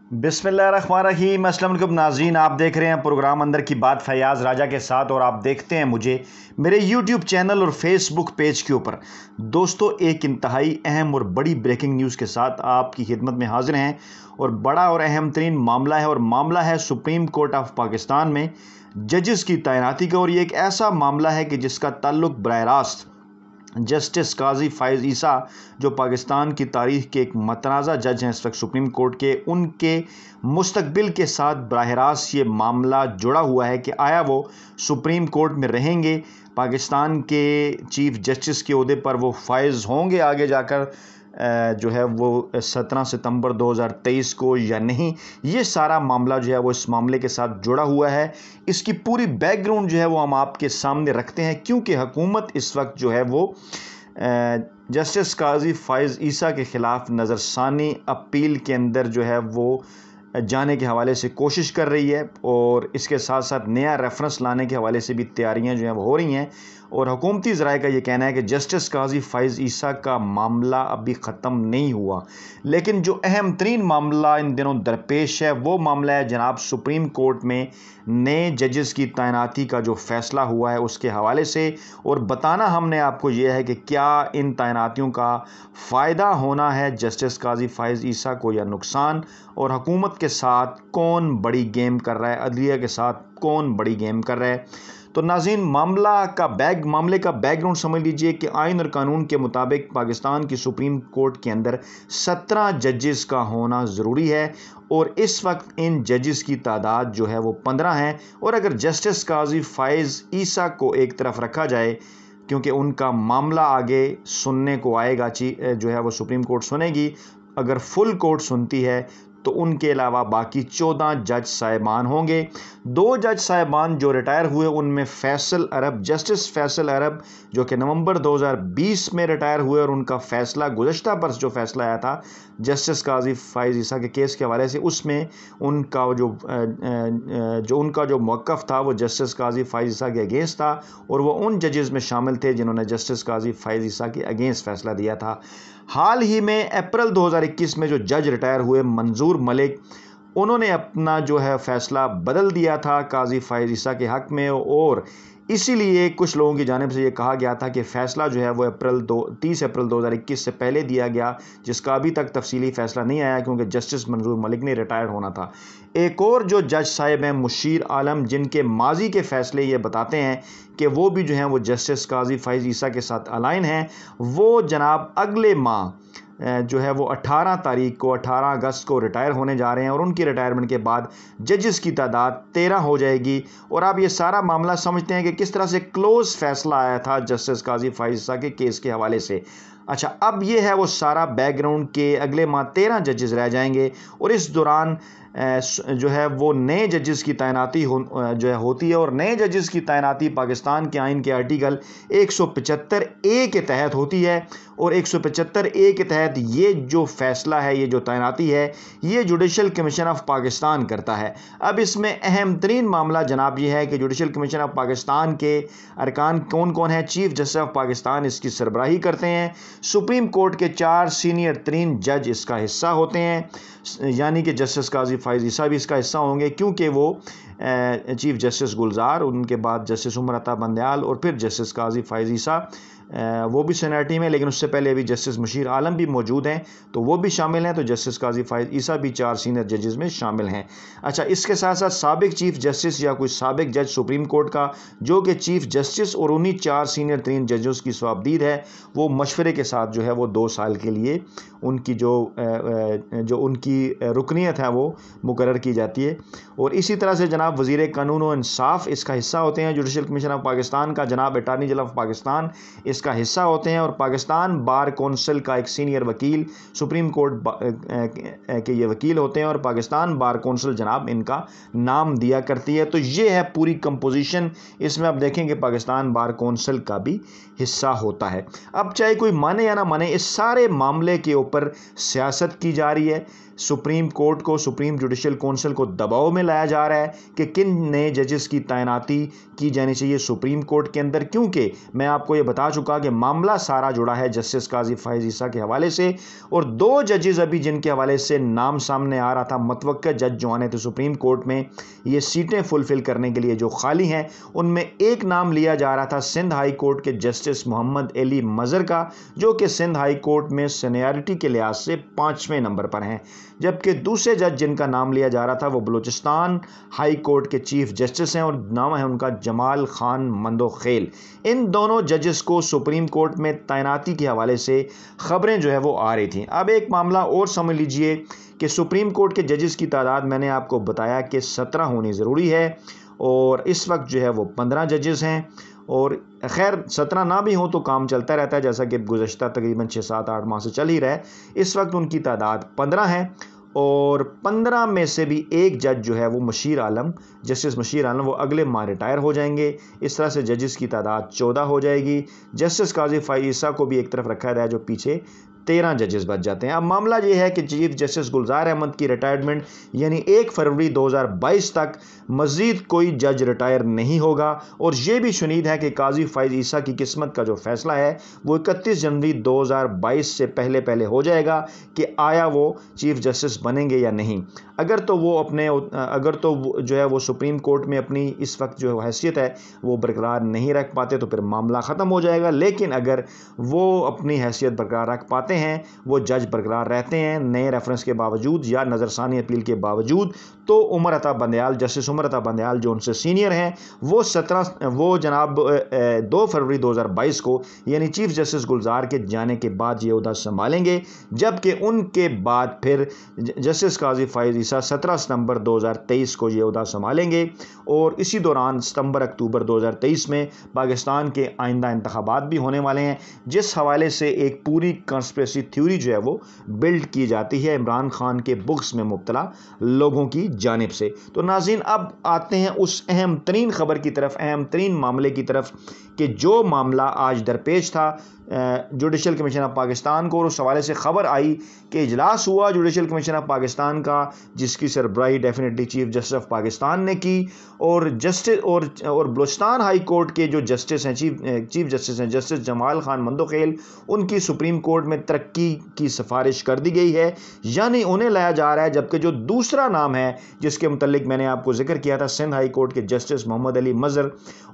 बिस्मिल्लाहिर्रहमानिर्रहीम। अस्सलाम वालेकुम नाज़रीन, आप देख रहे हैं प्रोग्राम अंदर की बात फैयाज़ राजा के साथ और आप देखते हैं मुझे मेरे यूट्यूब चैनल और फेसबुक पेज के ऊपर। दोस्तों, एक इंतहाई अहम और बड़ी ब्रेकिंग न्यूज़ के साथ आपकी खिदमत में हाजिर हैं और बड़ा और अहम तरीन मामला है और मामला है सुप्रीम कोर्ट ऑफ पाकिस्तान में जजेस की तैनाती का। और ये एक ऐसा मामला है कि जिसका ताल्लुक़ बराह रास्त जस्टिस काजी फ़ाइज़ ईसा, जो पाकिस्तान की तारीख़ के एक मतनाज़ा जज हैं इस वक्त सुप्रीम कोर्ट के, उनके मुस्तकबिल के साथ बराह रास्त ये मामला जुड़ा हुआ है कि आया वो सुप्रीम कोर्ट में रहेंगे, पाकिस्तान के चीफ़ जस्टिस के ओहदे पर वो फाइज़ होंगे आगे जाकर जो है वो 17 सितंबर 2023 को या नहीं। ये सारा मामला जो है वो इस मामले के साथ जुड़ा हुआ है। इसकी पूरी बैकग्राउंड जो है वो हम आपके सामने रखते हैं, क्योंकि हुकूमत इस वक्त जो है वो जस्टिस काजी फ़ाइज़ ईसा के ख़िलाफ़ नज़रसानी अपील के अंदर जो है वो जाने के हवाले से कोशिश कर रही है और इसके साथ साथ नया रेफरेंस लाने के हवाले से भी तैयारियां जो हैं वो हो रही हैं। और हुकूमती ज़राए का ये कहना है कि जस्टिस काजी फ़ाइज़ ईसा का मामला अभी ख़त्म नहीं हुआ, लेकिन जो अहम तरीन मामला इन दिनों दरपेश है वो मामला है जनाब सुप्रीम कोर्ट में नए जजेस की तैनाती का जो फ़ैसला हुआ है उसके हवाले से। और बताना हमने आपको ये है कि क्या इन तैनातियों का फ़ायदा होना है जस्टिस काजी फ़ाइज़ ईसा को या नुकसान, और हुकूमत के साथ कौन बड़ी गेम कर रहा है, अदलिया के साथ कौन बड़ी गेम कर रहा है। तो नाज़रीन, मामले का बैकग्राउंड समझ लीजिए कि आइन और कानून के मुताबिक पाकिस्तान की सुप्रीम कोर्ट के अंदर 17 जजेस का होना ज़रूरी है और इस वक्त इन जजेस की तादाद जो है वो 15 हैं। और अगर जस्टिस काजी फ़ाइज़ ईसा को एक तरफ रखा जाए, क्योंकि उनका मामला आगे सुनने को आएगा, जो है वो सुप्रीम कोर्ट सुनेगी, अगर फुल कोर्ट सुनती है तो उनके अलावा बाकी 14 जज साहिबान होंगे। 2 जज साहिबान जो रिटायर हुए उनमें जस्टिस फैसल अरब, जो कि नवंबर 2020 में रिटायर हुए और उनका फ़ैसला गुज़श्ता बरस जो फ़ैसला आया था जस्टिस काजी फ़ाइज़ ईसा के केस के हवाले से, उसमें उनका जो मौक़िफ़ था वो जस्टिस काजी फ़ाइज़ ईसा के अगेंस्ट था और वो उन जजेस में शामिल थे जिन्होंने जस्टिस काजी फ़ाइज़ ईसा के अगेंस्ट फ़ैसला दिया था। हाल ही में अप्रैल 2021 में जो जज रिटायर हुए मंजूर मलिक, उन्होंने अपना जो है फ़ैसला बदल दिया था काजी फ़ाइज़ ईसा के हक़ में, और इसीलिए कुछ लोगों की जानिब से ये कहा गया था कि फ़ैसला जो है वो 30 अप्रैल 2021 से पहले दिया गया, जिसका अभी तक तफसीली फ़ैसला नहीं आया क्योंकि जस्टिस मंजूर मलिक ने रिटायर होना था। एक और जो जज साहिब हैं मुशीर आलम, जिनके माजी के फ़ैसले ये बताते हैं कि वो भी जो हैं वो जस्टिस काजी फ़ाइज़ ईसा के साथ अलाइन हैं, वो जनाब अगले माह जो है वो 18 अगस्त को रिटायर होने जा रहे हैं और उनकी रिटायरमेंट के बाद जजेस की तादाद 13 हो जाएगी। और आप ये सारा मामला समझते हैं कि किस तरह से क्लोज़ फ़ैसला आया था जस्टिस काजी फ़ाइज़ ईसा के केस के हवाले से। अच्छा, अब ये है वो सारा बैकग्राउंड के अगले माह 13 जजेस रह जाएंगे और इस दौरान जो है वो नए जजेस की तैनाती जो है होती है। और नए जजेस की तैनाती पाकिस्तान के आइन के आर्टिकल 175A के तहत होती है और 175A के तहत ये जो फ़ैसला है, ये जो तैनाती है, ये जुडिशल कमीशन ऑफ पाकिस्तान करता है। अब इसमें अहम तरीन मामला जनाब ये है कि जुडिशल कमीशन ऑफ पाकिस्तान के अरकान कौन कौन है। चीफ़ जस्टिस ऑफ पाकिस्तान इसकी सरबराही करते हैं, सुप्रीम कोर्ट के 4 सीनियर तरीन जज इसका हिस्सा होते हैं, यानी कि जस्टिस काजी फ़ाइज़ ईसा भी इसका हिस्सा होंगे क्योंकि वो चीफ़ जस्टिस गुलजार, उनके बाद जस्टिस उमर अता बंदयाल और फिर जस्टिस काजी फ़ाइज़ ईसा, वो भी सीनियरिटी में, लेकिन उससे पहले अभी जस्टिस मुशीर आलम भी मौजूद हैं तो वो भी शामिल हैं, तो जस्टिस काजी फ़ाइज़ ईसा भी 4 सीनियर जजेस में शामिल हैं। अच्छा, इसके साथ साथ साबिक चीफ़ जस्टिस या कोई साबिक जज सुप्रीम कोर्ट का, जो कि चीफ़ जस्टिस और उन्हीं 4 सीनियर तरीन जजेस की स्वाबदीद है, वो मशवरे के साथ जो है वो 2 साल के लिए उनकी जो उनकी रुकनीत है वो मुकर्रर की जाती है। और इसी तरह से जनाब वज़ीर कानून व इंसाफ इसका हिस्सा होते हैं, जुडिशल कमीशन ऑफ पाकिस्तान का जनाब अटार्नी जनरल ऑफ पाकिस्तान इसका हिस्सा होते हैं, और पाकिस्तान बार कौंसिल का एक सीनियर वकील सुप्रीम कोर्ट के ये वकील होते हैं और पाकिस्तान बार कौंसिल जनाब इनका नाम दिया करती है। तो ये है पूरी कंपोजिशन। इसमें आप देखेंगे पाकिस्तान बार कौंसिल का भी हिस्सा होता है। अब चाहे कोई माने या ना माने, इस सारे मामले के ऊपर सियासत की जा रही है। सुप्रीम कोर्ट को, सुप्रीम जुडिशल काउंसिल को दबाव में लाया जा रहा है कि किन नए जजेस की तैनाती की जानी चाहिए सुप्रीम कोर्ट के अंदर, क्योंकि मैं आपको ये बता चुका कि मामला सारा जुड़ा है जस्टिस काजी फाइज ईसा के हवाले से, और 2 जजेस अभी जिनके हवाले से नाम सामने आ रहा था, मतवक्का जज जो आने थे सुप्रीम कोर्ट में ये सीटें फुलफिल करने के लिए जो खाली हैं, उनमें एक नाम लिया जा रहा था सिंध हाई कोर्ट के जस्टिस मोहम्मद अली मज़र का, जो कि सिंध हाई कोर्ट में सीनियरिटी के लिहाज से 5वें नंबर पर हैं, जबकि दूसरे जज जिनका नाम लिया जा रहा था वो बलूचिस्तान हाई कोर्ट के चीफ जस्टिस हैं और नाम है उनका जमाल खान मंदोखेल। इन दोनों जजेस को सुप्रीम कोर्ट में तैनाती के हवाले से खबरें जो है वो आ रही थी। अब एक मामला और समझ लीजिए कि सुप्रीम कोर्ट के जजेस की तादाद मैंने आपको बताया कि 17 होनी ज़रूरी है, और इस वक्त जो है वो 15 जजेस हैं, और खैर 17 ना भी हो तो काम चलता रहता है, जैसा कि गुज़श्ता तकरीबन 6, 7, 8 माह से चल ही रहा है। इस वक्त उनकी तादाद 15 है, और 15 में से भी एक जज जो है वो मशीर आलम, जस्टिस मशीर आलम, वो अगले माह रिटायर हो जाएंगे। इस तरह से जजेस की तादाद 14 हो जाएगी। जस्टिस काजी फाइज ईसा को भी एक तरफ रखा गया है, जो पीछे 13 जजेस बच जाते हैं। अब मामला ये है कि चीफ जस्टिस गुलजार अहमद की रिटायरमेंट यानी 1 फरवरी 2022 तक मज़ीद कोई जज रिटायर नहीं होगा, और ये भी शुनीद है कि काजी फाइज ईसा की किस्मत का जो फैसला है वो 31 जनवरी 2022 से पहले हो जाएगा कि आया वो चीफ जस्टिस बनेंगे या नहीं। अगर तो वो जो है वो सुप्रीम कोर्ट में अपनी इस वक्त जो हैसियत है वो बरकरार नहीं रख पाते तो फिर मामला ख़त्म हो जाएगा, लेकिन अगर वो अपनी हैसियत बरकरार रख पाते हैं, वो जज बरकरार रहते हैं नए रेफरेंस के बावजूद या नज़रसानी अपील के बावजूद, तो उमर अता बंदयाल, जस्टिस उमर अता बंदयाल जो उनसे सीनियर हैं, वो जनाब 2 फरवरी 2022 को यानी चीफ जस्टिस गुलजार के जाने के बाद ये ओहदा संभालेंगे, जबकि उनके बाद फिर जस्टिस काजी फाइज ईसा 17 सितंबर 2023 को ये ओहदा संभालेंगे, और इसी दौरान सितंबर-अक्टूबर 2023 में पाकिस्तान के आइंदा इंतखाबात भी होने वाले हैं, जिस हवाले से एक पूरी कंस्पिरेसी थ्योरी जो है वो बिल्ड की जाती है इमरान खान के बुक्स में मुब्तला लोगों की जानिब से। तो नाज़रीन, अब आते हैं उस अहम तरीन खबर की तरफ, अहम तरीन मामले की तरफ, कि जो मामला आज दरपेश था जुडिशल कमीशन ऑफ पाकिस्तान को, और उस हवाले से खबर आई कि इजलास हुआ जुडिशल कमीशन ऑफ पाकिस्तान का, जिसकी सरबराही definitely chief justice of Pakistan ने की, और जस्टिस और बलूचिस्तान हाई कोर्ट के जो जस्टिस हैं, चीफ जस्टिस हैं जस्टिस जमाल खान मंदोखेल, उनकी सुप्रीम कोर्ट में तरक्की की सिफारिश कर दी गई है, यानी उन्हें लाया जा रहा है। जबकि जो दूसरा नाम है जिसके मुतल्लिक मैंने आपको जिक्र किया था, सिंध हाई कोर्ट के जस्टिस मोहम्मद अली मज़र,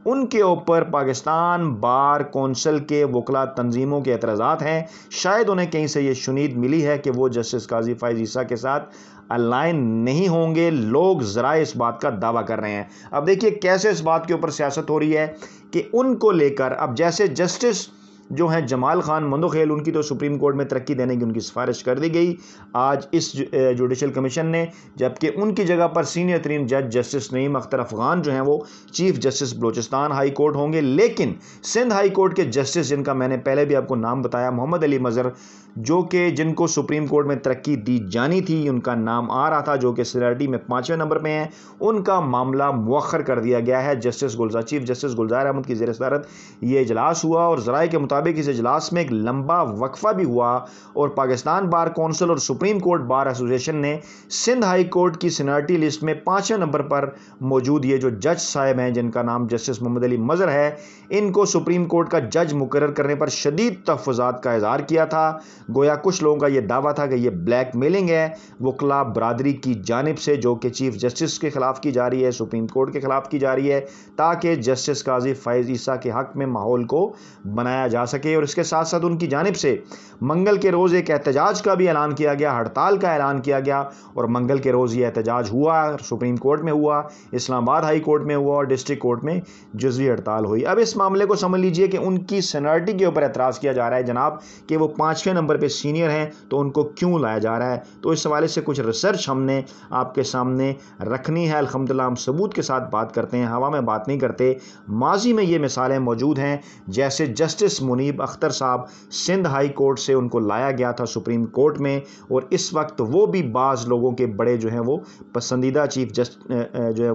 उनके ऊपर पाकिस्तान बार कौंसिल के वकला तंजीमों के एतराज़ात हैं। शायद उन्हें कहीं से ये शुनीद मिली है कि वो जस्टिस काजी फाइज ईसा के साथ अलाइन नहीं होंगे। लोग ज़रा इस बात का दावा कर रहे हैं। अब देखिए कैसे इस बात के ऊपर सियासत हो रही है कि उनको लेकर, अब जैसे जस्टिस जो हैं जमाल खान मंदोखेल, उनकी तो सुप्रीम कोर्ट में तरक्की देने की उनकी सिफारिश कर दी गई आज इस जुडिशल कमीशन ने, जबकि उनकी जगह पर सीनियर तरीन जज जस्टिस नईम अख्तर अफगान जो हैं वो chief justice Balochistan high court होंगे। लेकिन सिंध हाई कोर्ट के जस्टिस, जिनका मैंने पहले भी आपको नाम बताया, मोहम्मद अली मज़र, जो कि जिनको सुप्रीम कोर्ट में तरक्की दी जानी थी, उनका नाम आ रहा था, जो कि सीनियरिटी में 5वें नंबर पे हैं, उनका मामला मुअख्खर कर दिया गया है। चीफ जस्टिस गुलजार अहमद की ज़ेर सदारत ये इजलास हुआ, और ज़राए के मुताबिक इस इजलास में एक लंबा वक्फा भी हुआ, और पाकिस्तान बार कौंसिल और सुप्रीम कोर्ट बार एसोसिएशन ने सिंध हाई कोर्ट की सीनियरिटी लिस्ट में 5वें नंबर पर मौजूद ये जो जज साहब हैं, जिनका नाम जस्टिस मोहम्मद अली मज़र है, इनको सुप्रीम कोर्ट का जज मुकर्रर करने पर शदीद तहफ़्फ़ुज़ात का इज़हार किया था। गोया कुछ लोगों का यह दावा था कि यह ब्लैक मेलिंग है वकला बरादरी की जानिब से, जो कि चीफ जस्टिस के खिलाफ की जा रही है, सुप्रीम कोर्ट के खिलाफ की जा रही है, ताकि जस्टिस काजी फाइज ईसा के हक में माहौल को बनाया जा सके। और इसके साथ साथ उनकी जानिब से मंगल के रोज़ एक एहतजाज का भी ऐलान किया गया, हड़ताल का ऐलान किया गया, और मंगल के रोज़ ये एहतजाज हुआ, सुप्रीम कोर्ट में हुआ, इस्लामाबाद हाई कोर्ट में हुआ, और डिस्ट्रिक्ट कोर्ट में जुज़वी हड़ताल हुई। अब इस मामले को समझ लीजिए कि उनकी सीनियरिटी के ऊपर एतराज़ किया जा रहा है जनाब, कि वो 5वें नंबर पर सीनियर हैं, तो उनको क्यों लाया जा रहा है। तो इस हवाले से कुछ रिसर्च हमने आपके सामने रखनी है। अल्हम्दुलिल्लाह हम सबूत के साथ बात करते हैं, हवा में बात नहीं करते। माजी में ये मिसालें मौजूद हैं, जैसे जस्टिस منیب اختر صاحب سندھ ہائی کورٹ سے ان کو لایا گیا تھا سپریم کورٹ میں، اور اس وقت وہ بھی بعض لوگوں کے بڑے جو ہیں وہ پسندیدہ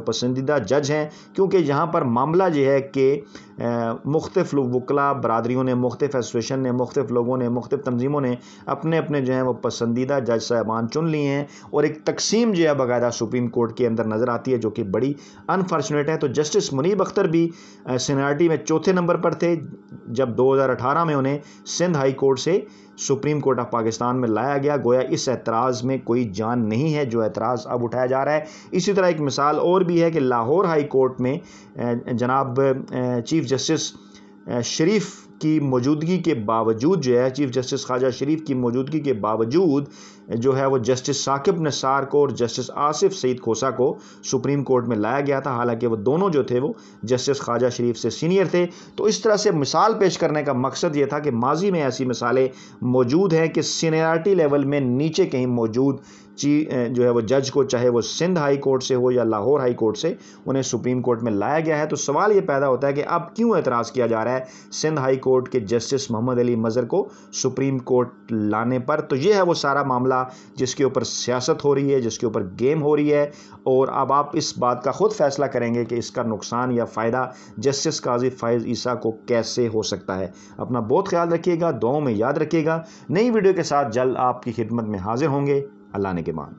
پسندیدہ جج ہیں، کیونکہ یہاں پر معاملہ یہ ہے کہ مختلف وکلاء برادریوں نے، مختلف ایسوسیشن نے، مختلف لوگوں نے، مختلف تنظیموں نے اپنے اپنے جو ہیں وہ پسندیدہ جج صاحبان چن لیے ہیں، اور ایک تقسیم جو ہے باقاعدہ سپریم کورٹ کے اندر نظر آتی ہے جو کہ بڑی انفارچونیٹ ہے۔ تو جسٹس منیب اختر بھی سینیارٹی میں چوتھے نمبر پر تھے جب 2018 میں انہیں سندھ ہائی کورٹ سے سپریم کورٹ آف پاکستان میں لایا گیا۔ گویا اس اعتراض میں کوئی جان نہیں ہے جو اعتراض اب اٹھایا جا رہا ہے۔ اسی طرح ایک مثال اور بھی ہے کہ لاہور ہائی کورٹ میں جناب چیف جسٹس شریف کی موجودگی کے باوجود جو ہے، چیف جسٹس خواجہ شریف کی موجودگی کے باوجود جو ہے وہ جسٹس ثاقب نثار کو اور جسٹس آصف سعید کھوسہ کو سپریم کورٹ میں لایا گیا تھا، حالانکہ وہ دونوں جو تھے وہ جسٹس خواجہ شریف سے سینئر تھے۔ تو اس طرح سے مثال پیش کرنے کا مقصد یہ تھا کہ ماضی میں ایسی مثالیں موجود ہیں کہ سینیارٹی لیول میں نیچے کہیں موجود جو ہے وہ جج کو، چاہے وہ سندھ ہائی کورٹ سے ہو یا لاہور ہائی کورٹ سے، انہیں سپریم کورٹ میں لایا گیا ہے۔ تو سوال یہ پیدا ہوتا ہے کہ اب کیوں اعتراض کیا جا رہا ہے سندھ ہائی کورٹ کے جسٹس محمد علی مظہر کو سپریم کورٹ لانے پر؟ تو یہ ہے وہ سارا معاملہ جس کے اوپر سیاست ہو رہی ہے، جس کے اوپر گیم ہو رہی ہے، اور اب آپ اس بات کا خود فیصلہ کریں گے کہ اس کا نقصان یا فائدہ جسٹس قاضی فائز عیسیٰ کو کیسے ہو سکتا ہے۔ اپنا بہت خیال رکھیے گا، دعاؤں میں یاد رکھیے گا۔ نئی ویڈیو کے ساتھ جلد آپ کی خدمت میں حاضر ہوں گے۔ اللہ نے کے مان۔